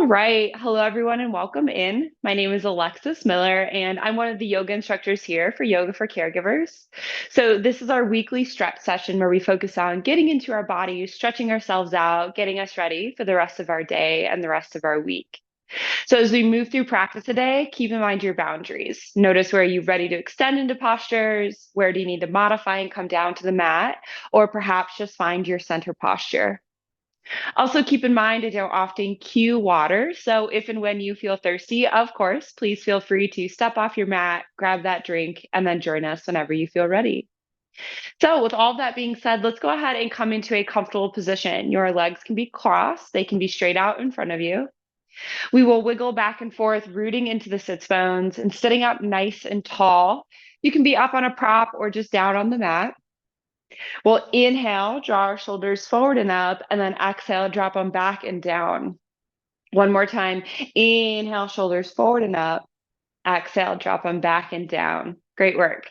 right. Hello, everyone, and welcome in. My name is Alexis Miller, and I'm one of the yoga instructors here for Yoga for Caregivers. So, this is our weekly stretch session where we focus on getting into our bodies, stretching ourselves out, getting us ready for the rest of our day and the rest of our week. So, as we move through practice today, keep in mind your boundaries. Notice where you're ready to extend into postures, where do you need to modify and come down to the mat, or perhaps just find your center posture. Also, keep in mind, I don't often cue water. So, if and when you feel thirsty, of course, please feel free to step off your mat, grab that drink, and then join us whenever you feel ready. So, with all that being said, let's go ahead and come into a comfortable position. Your legs can be crossed, they can be straight out in front of you. We will wiggle back and forth, rooting into the sits bones and sitting up nice and tall. You can be up on a prop or just down on the mat. We'll inhale, draw our shoulders forward and up, and then exhale, drop them back and down. One more time. Inhale, shoulders forward and up. Exhale, drop them back and down. Great work.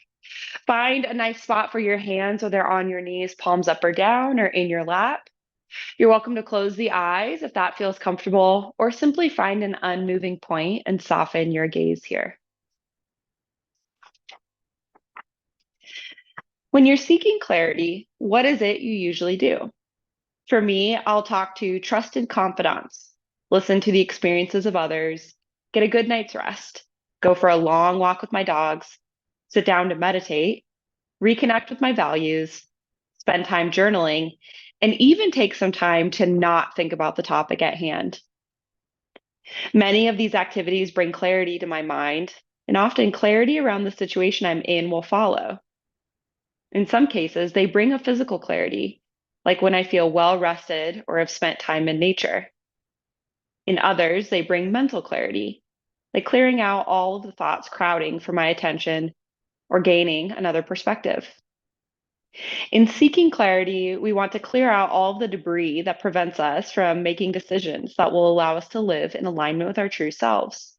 Find a nice spot for your hands, whether on your knees, palms up or down, or in your lap. You're welcome to close the eyes if that feels comfortable, or simply find an unmoving point and soften your gaze here. When you're seeking clarity, what is it you usually do? For me, I'll talk to trusted confidants, listen to the experiences of others, get a good night's rest, go for a long walk with my dogs, sit down to meditate, reconnect with my values, spend time journaling, and even take some time to not think about the topic at hand. Many of these activities bring clarity to my mind, and often clarity around the situation I'm in will follow. In some cases, they bring a physical clarity, like when I feel well rested or have spent time in nature. In others, they bring mental clarity, like clearing out all of the thoughts crowding for my attention or gaining another perspective. In seeking clarity, we want to clear out all of the debris that prevents us from making decisions that will allow us to live in alignment with our true selves.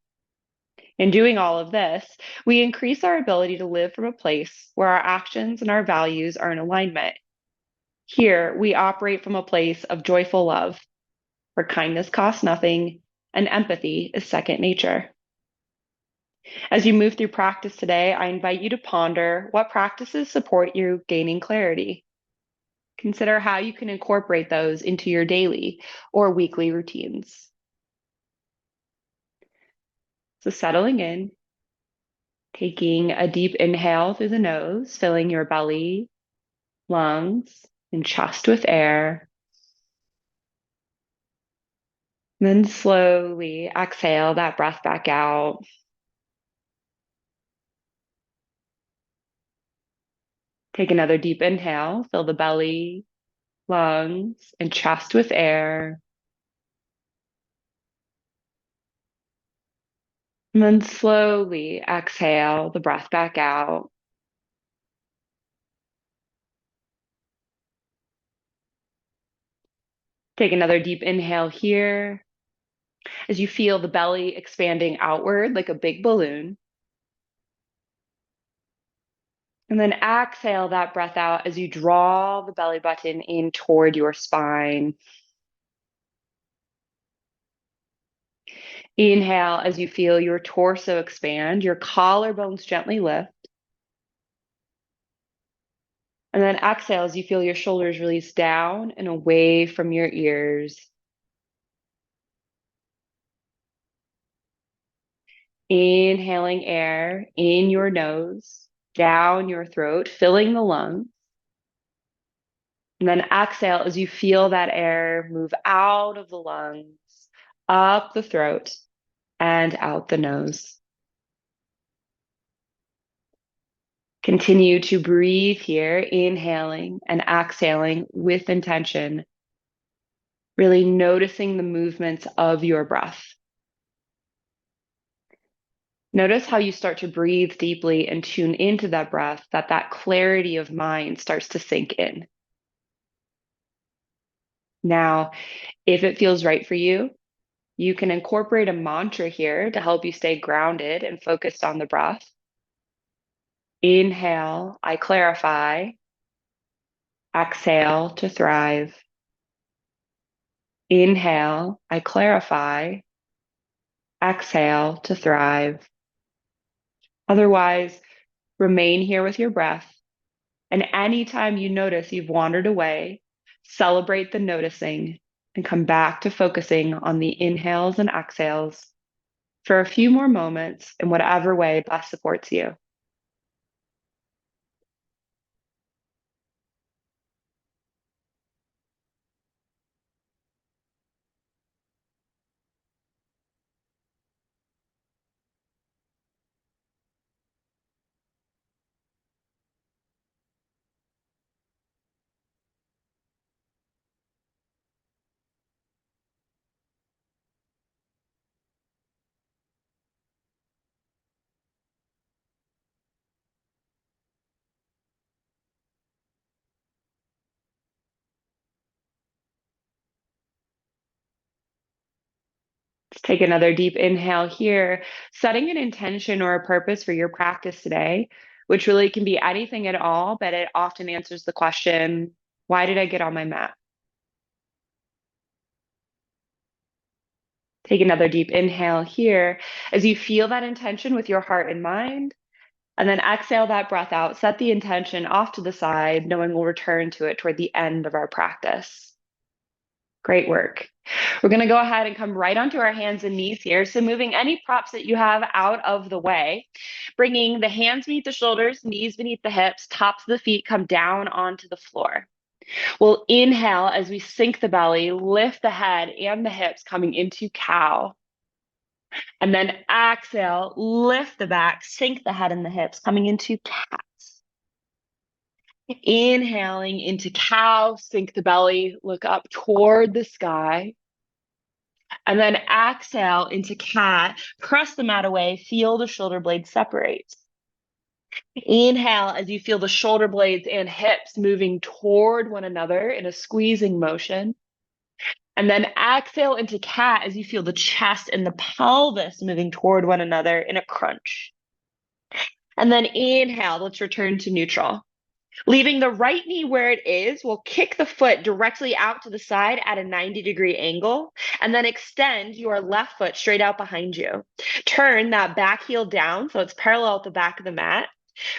In doing all of this, we increase our ability to live from a place where our actions and our values are in alignment. Here, we operate from a place of joyful love, where kindness costs nothing and empathy is second nature. As you move through practice today, I invite you to ponder what practices support you gaining clarity. Consider how you can incorporate those into your daily or weekly routines. So, settling in, taking a deep inhale through the nose, filling your belly, lungs, and chest with air. And then slowly exhale that breath back out. Take another deep inhale, fill the belly, lungs, and chest with air. And then slowly exhale the breath back out. Take another deep inhale here as you feel the belly expanding outward like a big balloon. And then exhale that breath out as you draw the belly button in toward your spine. Inhale as you feel your torso expand, your collarbones gently lift. And then exhale as you feel your shoulders release down and away from your ears. Inhaling air in your nose, down your throat, filling the lungs. And then exhale as you feel that air move out of the lungs, up the throat, and out the nose. Continue to breathe here, inhaling and exhaling with intention, really noticing the movements of your breath. Notice how you start to breathe deeply and tune into that breath, that clarity of mind starts to sink in. Now, if it feels right for you, you can incorporate a mantra here to help you stay grounded and focused on the breath. Inhale, I clarify. Exhale to thrive. Inhale, I clarify. Exhale to thrive. Otherwise, remain here with your breath. And anytime you notice you've wandered away, celebrate the noticing and come back to focusing on the inhales and exhales for a few more moments in whatever way best supports you. Let's take another deep inhale here, setting an intention or a purpose for your practice today, which really can be anything at all, but it often answers the question, why did I get on my mat? Take another deep inhale here as you feel that intention with your heart and mind. And then exhale that breath out. Set the intention off to the side, knowing we'll return to it toward the end of our practice. Great work. We're going to go ahead and come right onto our hands and knees here. So moving any props that you have out of the way, bringing the hands beneath the shoulders, knees beneath the hips, tops of the feet come down onto the floor. We'll inhale as we sink the belly, lift the head and the hips coming into cow. And then exhale, lift the back, sink the head and the hips coming into cat. Inhaling into cow, sink the belly, look up toward the sky. And then exhale into cat, press the mat away, feel the shoulder blades separate. Inhale as you feel the shoulder blades and hips moving toward one another in a squeezing motion. And then exhale into cat as you feel the chest and the pelvis moving toward one another in a crunch. And then inhale, let's return to neutral. Leaving the right knee where it is, we'll kick the foot directly out to the side at a 90-degree angle, and then extend your left foot straight out behind you. Turn that back heel down so it's parallel at the back of the mat.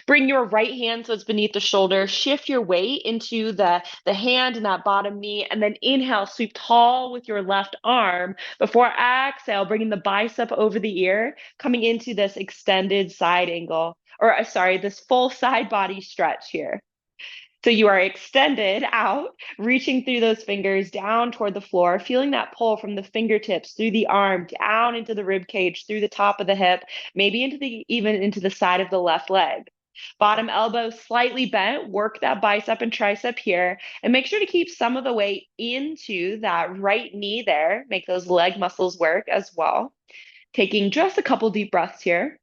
Bring your right hand so it's beneath the shoulder. Shift your weight into the hand and that bottom knee, and then inhale, sweep tall with your left arm before exhale, bringing the bicep over the ear, coming into this extended side angle, or sorry, this full side body stretch here. So you are extended out, reaching through those fingers down toward the floor, feeling that pull from the fingertips through the arm, down into the rib cage, through the top of the hip, maybe even into the side of the left leg. Bottom elbow slightly bent, work that bicep and tricep here, and make sure to keep some of the weight into that right knee there. Make those leg muscles work as well. Taking just a couple deep breaths here.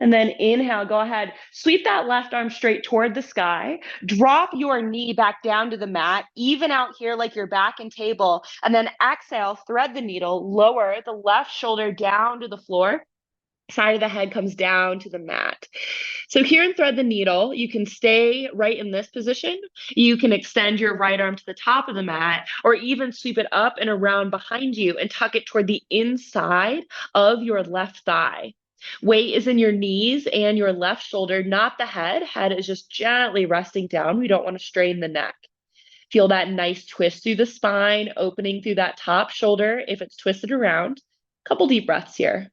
And then inhale, go ahead, sweep that left arm straight toward the sky, drop your knee back down to the mat, even out here like you're back in table, and then exhale, thread the needle, lower the left shoulder down to the floor, side of the head comes down to the mat. So here in thread the needle, you can stay right in this position. You can extend your right arm to the top of the mat, or even sweep it up and around behind you and tuck it toward the inside of your left thigh. Weight is in your knees and your left shoulder, not the head. Head is just gently resting down. We don't want to strain the neck. Feel that nice twist through the spine, opening through that top shoulder if it's twisted around. Couple deep breaths here.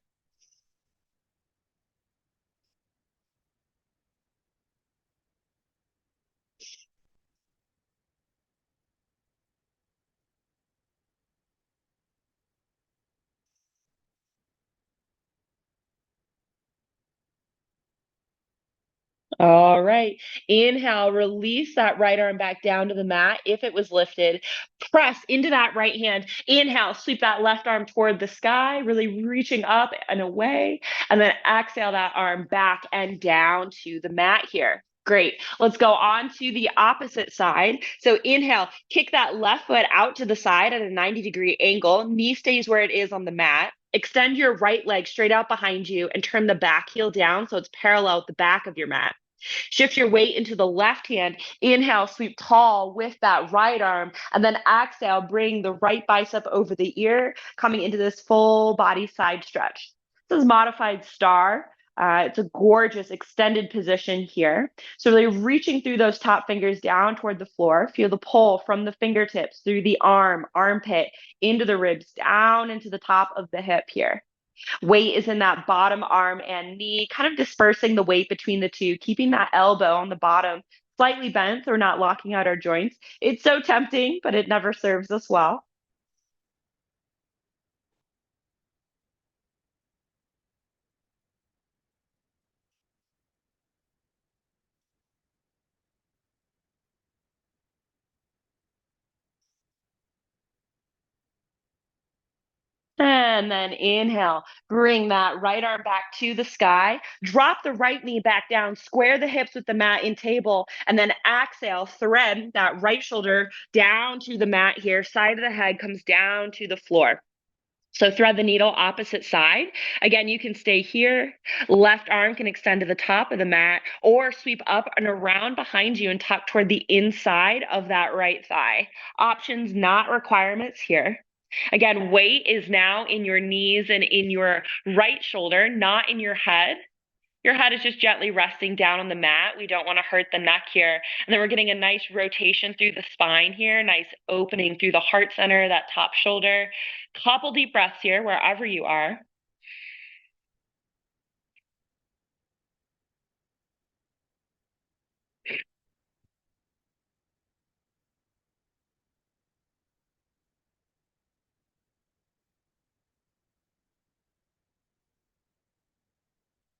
All right. Inhale, release that right arm back down to the mat if it was lifted. Press into that right hand. Inhale, sweep that left arm toward the sky, really reaching up and away. And then exhale that arm back and down to the mat here. Great. Let's go on to the opposite side. So inhale, kick that left foot out to the side at a 90-degree angle. Knee stays where it is on the mat. Extend your right leg straight out behind you and turn the back heel down so it's parallel with the back of your mat. Shift your weight into the left hand. Inhale, sweep tall with that right arm. And then exhale, bring the right bicep over the ear, coming into this full body side stretch. This is modified star. It's a gorgeous extended position here. So really reaching through those top fingers down toward the floor. Feel the pull from the fingertips through the arm, armpit, into the ribs, down into the top of the hip here. Weight is in that bottom arm and knee, kind of dispersing the weight between the two, keeping that elbow on the bottom slightly bent so we're not locking out our joints. It's so tempting, but it never serves us well. And then inhale, bring that right arm back to the sky. Drop the right knee back down, square the hips with the mat in table, and then exhale, thread that right shoulder down to the mat here. Side of the head comes down to the floor. So thread the needle opposite side. Again, you can stay here. Left arm can extend to the top of the mat or sweep up and around behind you and tuck toward the inside of that right thigh. Options, not requirements here. Again, weight is now in your knees and in your right shoulder, not in your head. Your head is just gently resting down on the mat. We don't want to hurt the neck here. And then we're getting a nice rotation through the spine here, nice opening through the heart center, that top shoulder. Couple deep breaths here, wherever you are.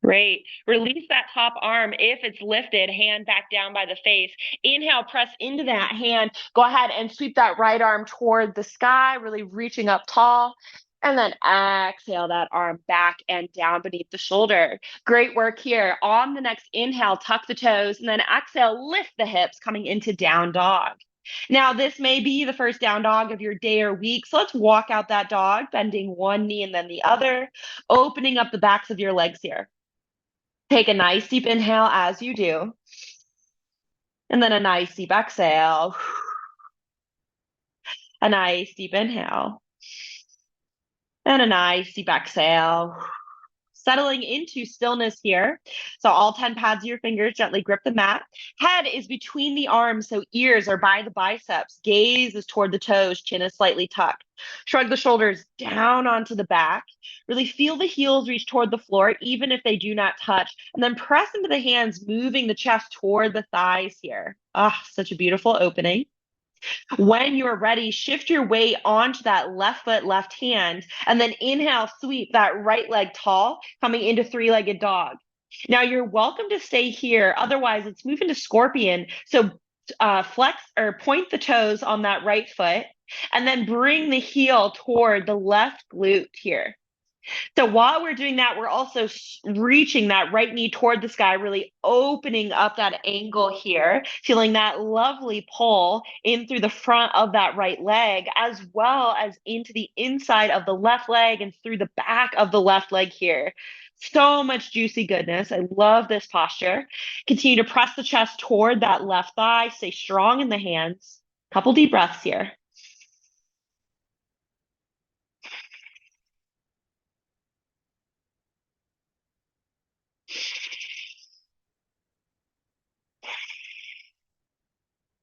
Great. Release that top arm if it's lifted, hand back down by the face. Inhale, press into that hand. Go ahead and sweep that right arm toward the sky, really reaching up tall. And then exhale that arm back and down beneath the shoulder. Great work here. On the next inhale, tuck the toes, and then exhale, lift the hips, coming into down dog. Now, this may be the first down dog of your day or week. So let's walk out that dog, bending one knee and then the other, opening up the backs of your legs here. Take a nice deep inhale as you do, and then a nice deep exhale, a nice deep inhale, and a nice deep exhale. Settling into stillness here. So all 10 pads of your fingers gently grip the mat. Head is between the arms, so ears are by the biceps. Gaze is toward the toes, chin is slightly tucked. Shrug the shoulders down onto the back. Really feel the heels reach toward the floor, even if they do not touch. And then press into the hands, moving the chest toward the thighs here. Ah, such a beautiful opening. When you're ready, shift your weight onto that left foot, left hand, and then inhale, sweep that right leg tall, coming into three-legged dog. Now you're welcome to stay here. Otherwise, let's move into scorpion. So flex or point the toes on that right foot, and then bring the heel toward the left glute here. So while we're doing that, we're also reaching that right knee toward the sky, really opening up that angle here, feeling that lovely pull in through the front of that right leg, as well as into the inside of the left leg and through the back of the left leg here. So much juicy goodness. I love this posture. Continue to press the chest toward that left thigh. Stay strong in the hands. Couple deep breaths here.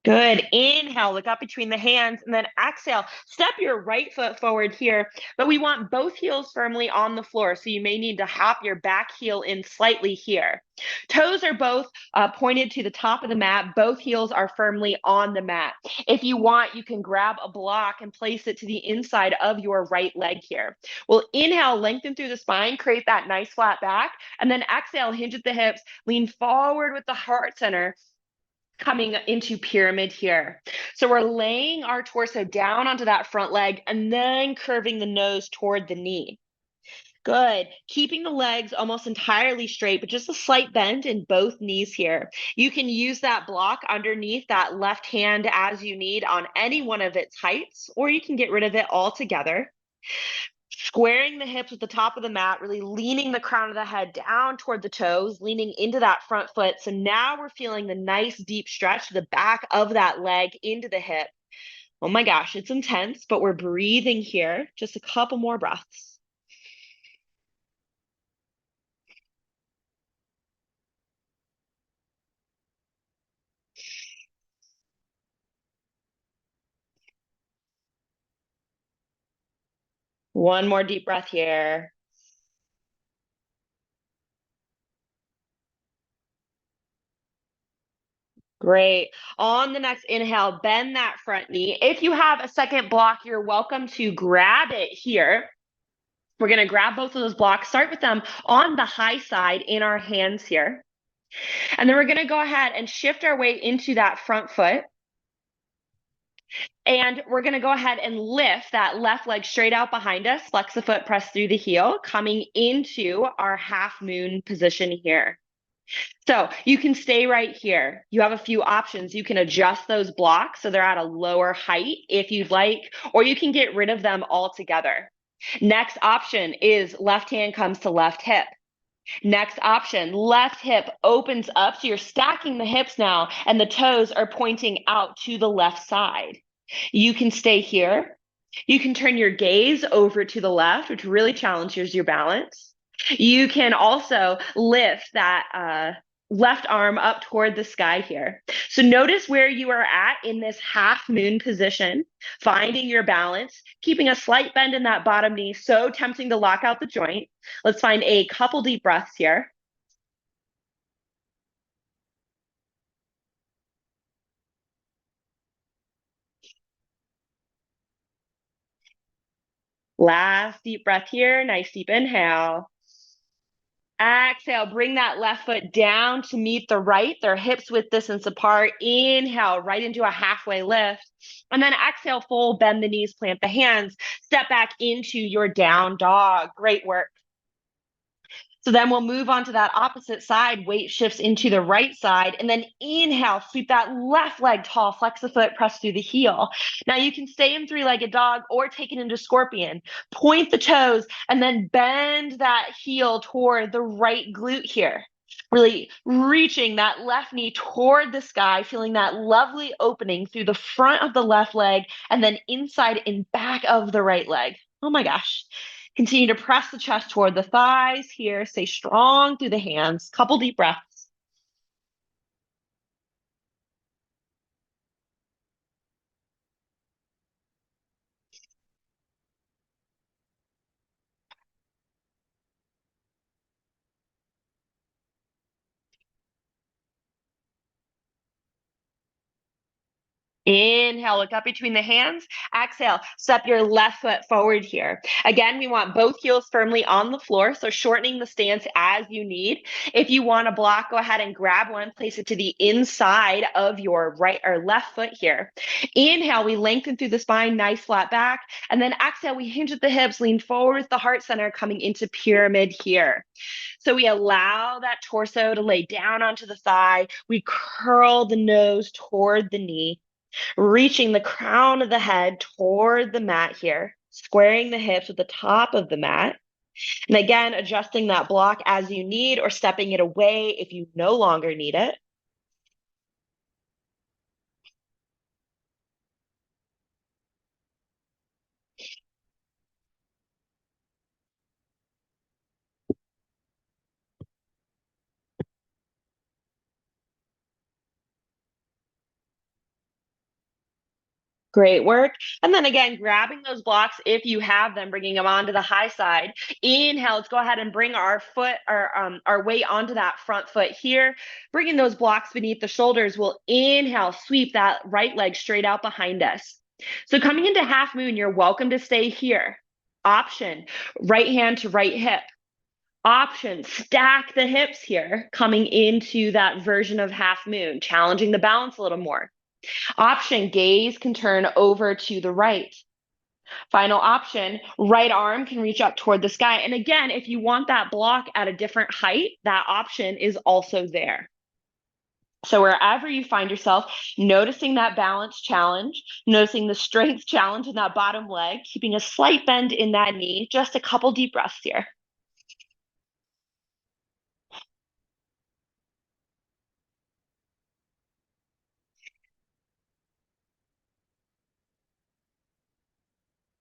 Good. Inhale, look up between the hands, and then exhale. Step your right foot forward here, but we want both heels firmly on the floor. So you may need to hop your back heel in slightly here. Toes are both pointed to the top of the mat. Both heels are firmly on the mat. If you want, you can grab a block and place it to the inside of your right leg here. We'll inhale, lengthen through the spine, create that nice flat back, and then exhale, hinge at the hips, lean forward with the heart center, coming into pyramid here. So we're laying our torso down onto that front leg and then curving the nose toward the knee. Good. Keeping the legs almost entirely straight, but just a slight bend in both knees here. You can use that block underneath that left hand as you need on any one of its heights, or you can get rid of it altogether. Squaring the hips with the top of the mat, really leaning the crown of the head down toward the toes, leaning into that front foot. So now we're feeling the nice deep stretch to the back of that leg into the hip. Oh my gosh, it's intense, but we're breathing here. Just a couple more breaths. One more deep breath here. Great. On the next inhale, bend that front knee. If you have a second block, you're welcome to grab it here. We're going to grab both of those blocks, start with them on the high side in our hands here. And then we're going to go ahead and shift our weight into that front foot. And we're going to go ahead and lift that left leg straight out behind us, flex the foot, press through the heel, coming into our half moon position here. So you can stay right here. You have a few options. You can adjust those blocks so they're at a lower height if you'd like, or you can get rid of them altogether. Next option is left hand comes to left hip. Next option, left hip opens up. So you're stacking the hips now, and the toes are pointing out to the left side. You can stay here. You can turn your gaze over to the left, which really challenges your balance. You can also lift that left arm up toward the sky here. So notice where you are at in this half moon position, finding your balance, keeping a slight bend in that bottom knee, so tempting to lock out the joint. Let's find a couple deep breaths here. Last deep breath here, nice deep inhale. Exhale, bring that left foot down to meet the right, their hips width distance apart. Inhale, right into a halfway lift. And then exhale, full bend the knees, plant the hands, step back into your down dog. Great work. So then we'll move on to that opposite side. Weight shifts into the right side. And then inhale, sweep that left leg tall, flex the foot, press through the heel. Now you can stay in three-legged dog or take it into scorpion. Point the toes and then bend that heel toward the right glute here. Really reaching that left knee toward the sky, feeling that lovely opening through the front of the left leg and then inside and back of the right leg. Oh my gosh. Continue to press the chest toward the thighs here. Stay strong through the hands. Couple deep breaths. Inhale, look up between the hands. Exhale, step your left foot forward here. Again, we want both heels firmly on the floor, so shortening the stance as you need. If you want to block, go ahead and grab one, place it to the inside of your right or left foot here. Inhale, we lengthen through the spine, nice flat back. And then exhale, we hinge at the hips, lean forward with the heart center, coming into pyramid here. So we allow that torso to lay down onto the thigh. We curl the nose toward the knee, reaching the crown of the head toward the mat here, squaring the hips with the top of the mat. And again, adjusting that block as you need or stepping it away if you no longer need it. Great work. And then again, grabbing those blocks if you have them, bringing them onto the high side. Inhale, let's go ahead and bring our foot, our weight onto that front foot here. Bringing those blocks beneath the shoulders, we'll inhale, sweep that right leg straight out behind us. So coming into half moon, you're welcome to stay here. Option, right hand to right hip. Option, stack the hips here, coming into that version of half moon, challenging the balance a little more. Option, gaze can turn over to the right. Final option, right arm can reach up toward the sky. And again, if you want that block at a different height, that option is also there. So wherever you find yourself, noticing that balance challenge, noticing the strength challenge in that bottom leg, keeping a slight bend in that knee, just a couple deep breaths here.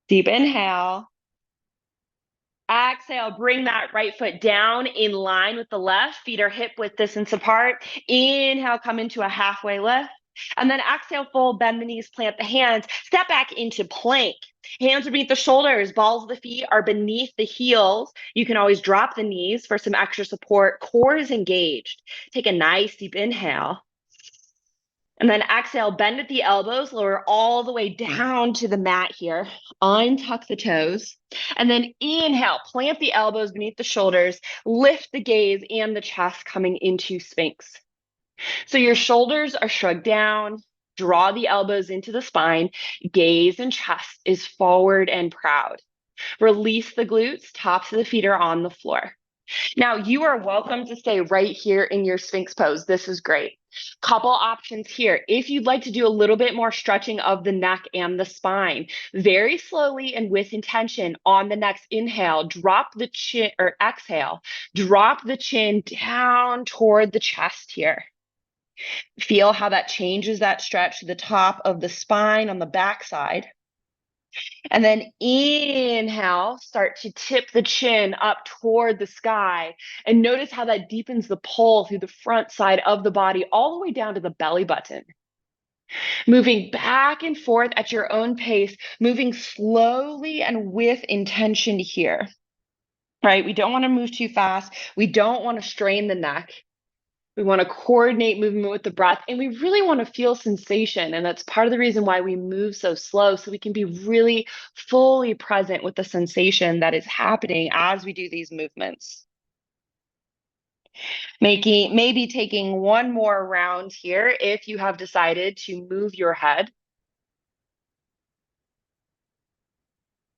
Deep inhale. Exhale, bring that right foot down in line with the left. Feet are hip width distance apart. Inhale, come into a halfway lift. And then exhale, fold, bend the knees, plant the hands, step back into plank. Hands are beneath the shoulders, balls of the feet are beneath the heels. You can always drop the knees for some extra support. Core is engaged. Take a nice deep inhale. And then exhale, bend at the elbows, lower all the way down to the mat here. Untuck the toes. And then inhale, plant the elbows beneath the shoulders, lift the gaze and the chest coming into Sphinx. So your shoulders are shrugged down, draw the elbows into the spine, gaze and chest is forward and proud. Release the glutes, tops of the feet are on the floor. Now, you are welcome to stay right here in your Sphinx pose. This is great. Couple options here. If you'd like to do a little bit more stretching of the neck and the spine, very slowly and with intention on the next inhale, drop the chin, or exhale, drop the chin down toward the chest here. Feel how that changes that stretch to the top of the spine on the backside. And then inhale, start to tip the chin up toward the sky. And notice how that deepens the pull through the front side of the body, all the way down to the belly button. Moving back and forth at your own pace, moving slowly and with intention here. Right? We don't want to move too fast. We don't want to strain the neck. We want to coordinate movement with the breath, and we really want to feel sensation. And that's part of the reason why we move so slow, so we can be really fully present with the sensation that is happening as we do these movements. Maybe taking one more round here if you have decided to move your head.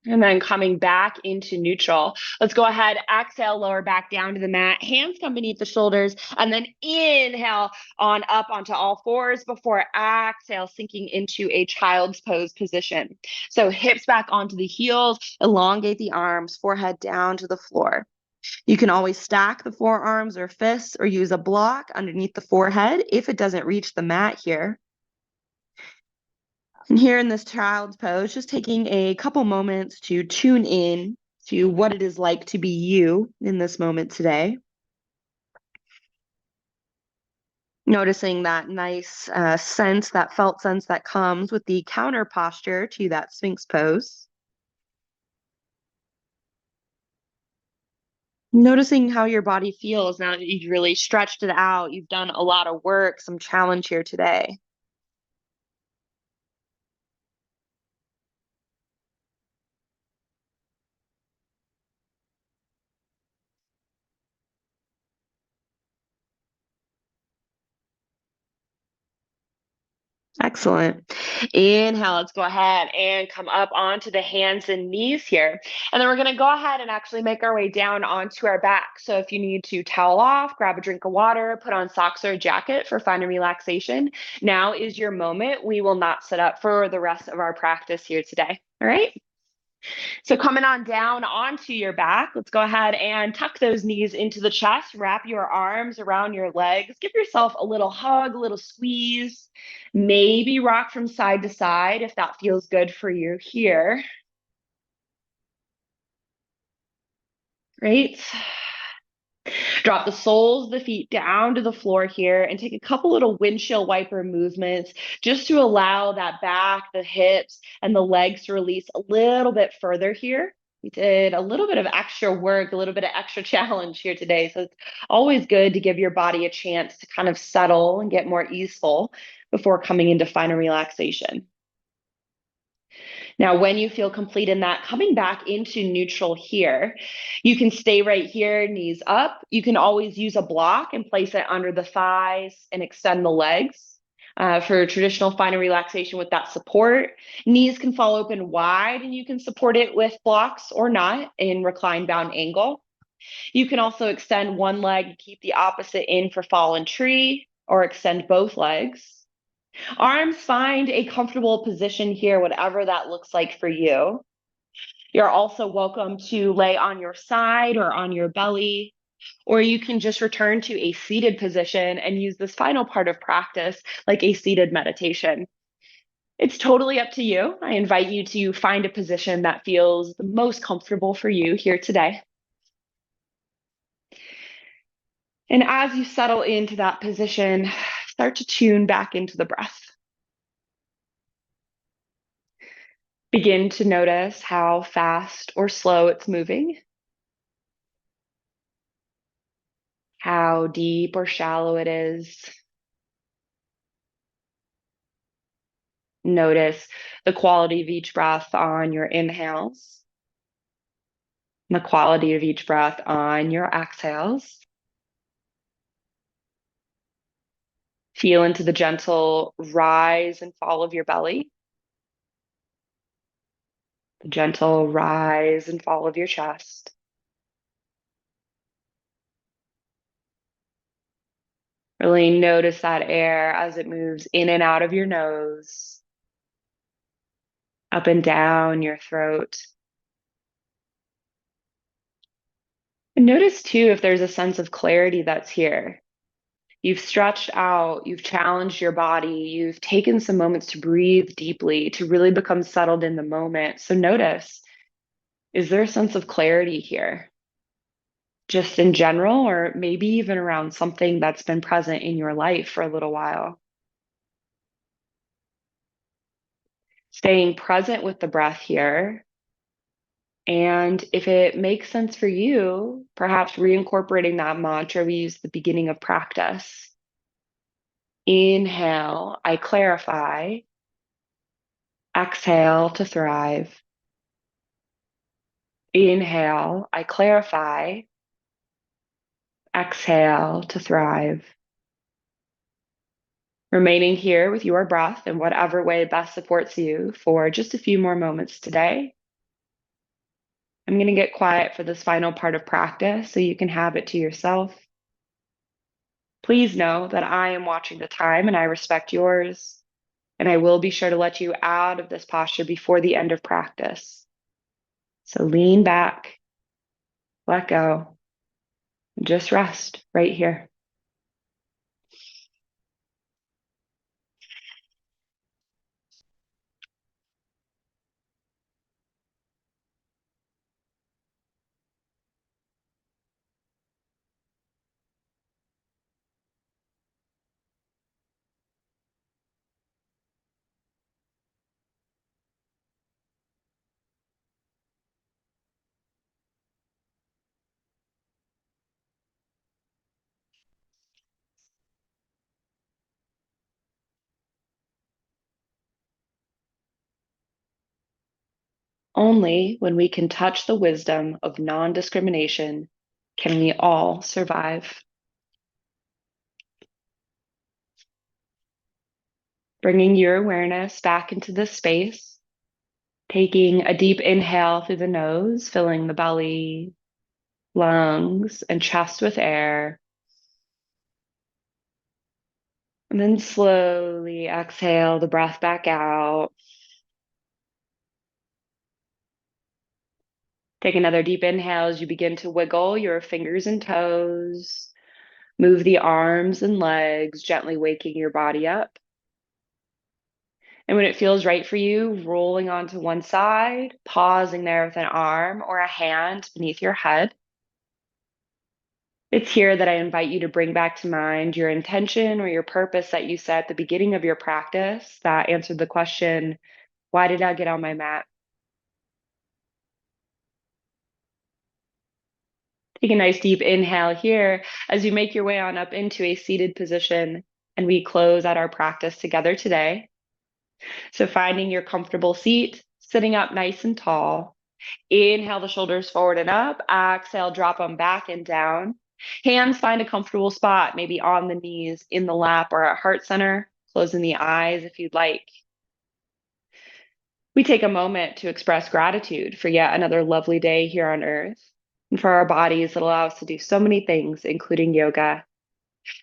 And then coming back into neutral. Let's go ahead, exhale, lower back down to the mat. Hands come beneath the shoulders. And then inhale on up onto all fours before exhale, sinking into a child's pose position. So hips back onto the heels, elongate the arms, forehead down to the floor. You can always stack the forearms or fists or use a block underneath the forehead if it doesn't reach the mat here. And here in this child's pose, just taking a couple moments to tune in to what it is like to be you in this moment today. Noticing that nice sense, that felt sense that comes with the counter posture to that Sphinx pose. Noticing how your body feels now that you've really stretched it out. You've done a lot of work, some challenge here today. Excellent. Inhale, let's go ahead and come up onto the hands and knees here. And then we're going to go ahead and actually make our way down onto our back. So if you need to towel off, grab a drink of water, put on socks or a jacket for fun and relaxation, now is your moment. We will not sit up for the rest of our practice here today. All right. So coming on down onto your back, let's go ahead and tuck those knees into the chest, wrap your arms around your legs, give yourself a little hug, a little squeeze, maybe rock from side to side if that feels good for you here. Great. Drop the soles of the feet down to the floor here and take a couple little windshield wiper movements just to allow that back, the hips, and the legs to release a little bit further here. We did a little bit of extra work, a little bit of extra challenge here today. So it's always good to give your body a chance to kind of settle and get more easeful before coming into final relaxation. Now, when you feel complete in that, coming back into neutral here, you can stay right here, knees up. You can always use a block and place it under the thighs and extend the legs. For traditional final relaxation with that support, knees can fall open wide and you can support it with blocks or not in recline bound angle. You can also extend one leg and keep the opposite in for fallen tree, or extend both legs. Arms, find a comfortable position here, whatever that looks like for you. You're also welcome to lay on your side or on your belly, or you can just return to a seated position and use this final part of practice like a seated meditation. It's totally up to you. I invite you to find a position that feels the most comfortable for you here today. And as you settle into that position, start to tune back into the breath. Begin to notice how fast or slow it's moving, how deep or shallow it is. Notice the quality of each breath on your inhales, and the quality of each breath on your exhales. Feel into the gentle rise and fall of your belly, the gentle rise and fall of your chest. Really notice that air as it moves in and out of your nose, up and down your throat. And notice too if there's a sense of clarity that's here. You've stretched out, you've challenged your body, you've taken some moments to breathe deeply, to really become settled in the moment. So notice, is there a sense of clarity here? Just in general, or maybe even around something that's been present in your life for a little while? Staying present with the breath here. And if it makes sense for you, perhaps reincorporating that mantra we used at the beginning of practice. Inhale, I clarify. Exhale to thrive. Inhale, I clarify. Exhale to thrive. Remaining here with your breath in whatever way best supports you for just a few more moments today. I'm going to get quiet for this final part of practice so you can have it to yourself. Please know that I am watching the time and I respect yours, and I will be sure to let you out of this posture before the end of practice. So lean back, let go, and just rest right here. Only when we can touch the wisdom of non-discrimination can we all survive. Bringing your awareness back into this space, taking a deep inhale through the nose, filling the belly, lungs, and chest with air. And then slowly exhale the breath back out. Take another deep inhale as you begin to wiggle your fingers and toes. Move the arms and legs, gently waking your body up. And when it feels right for you, rolling onto one side, pausing there with an arm or a hand beneath your head. It's here that I invite you to bring back to mind your intention or your purpose that you set at the beginning of your practice that answered the question, why did I get on my mat? Take a nice deep inhale here as you make your way on up into a seated position, and we close out our practice together today. So finding your comfortable seat, sitting up nice and tall. Inhale the shoulders forward and up. Exhale, drop them back and down. Hands find a comfortable spot, maybe on the knees, in the lap, or at heart center. Closing the eyes if you'd like. We take a moment to express gratitude for yet another lovely day here on earth, and for our bodies that allow us to do so many things, including yoga.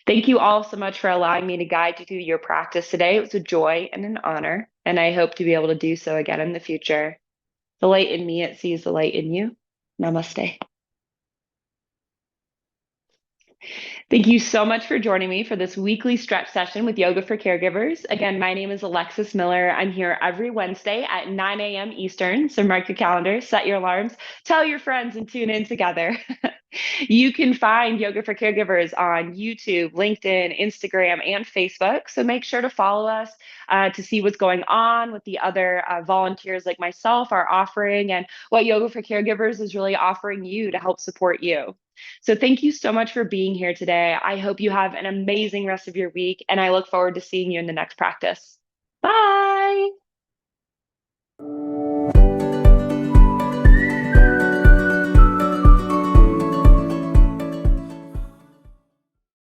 Thank you all so much for allowing me to guide you through your practice today. It was a joy and an honor, and I hope to be able to do so again in the future. The light in me, it sees the light in you. Namaste. Thank you so much for joining me for this weekly stretch session with Yoga for Caregivers. Again, my name is Alexis Miller. I'm here every Wednesday at 9 a.m. Eastern. So mark your calendar, set your alarms, tell your friends, and tune in together. You can find Yoga for Caregivers on YouTube, LinkedIn, Instagram, and Facebook. So make sure to follow us to see what's going on, what the other volunteers like myself are offering, and what Yoga for Caregivers is really offering you to help support you. So thank you so much for being here today. I hope you have an amazing rest of your week, and I look forward to seeing you in the next practice. Bye.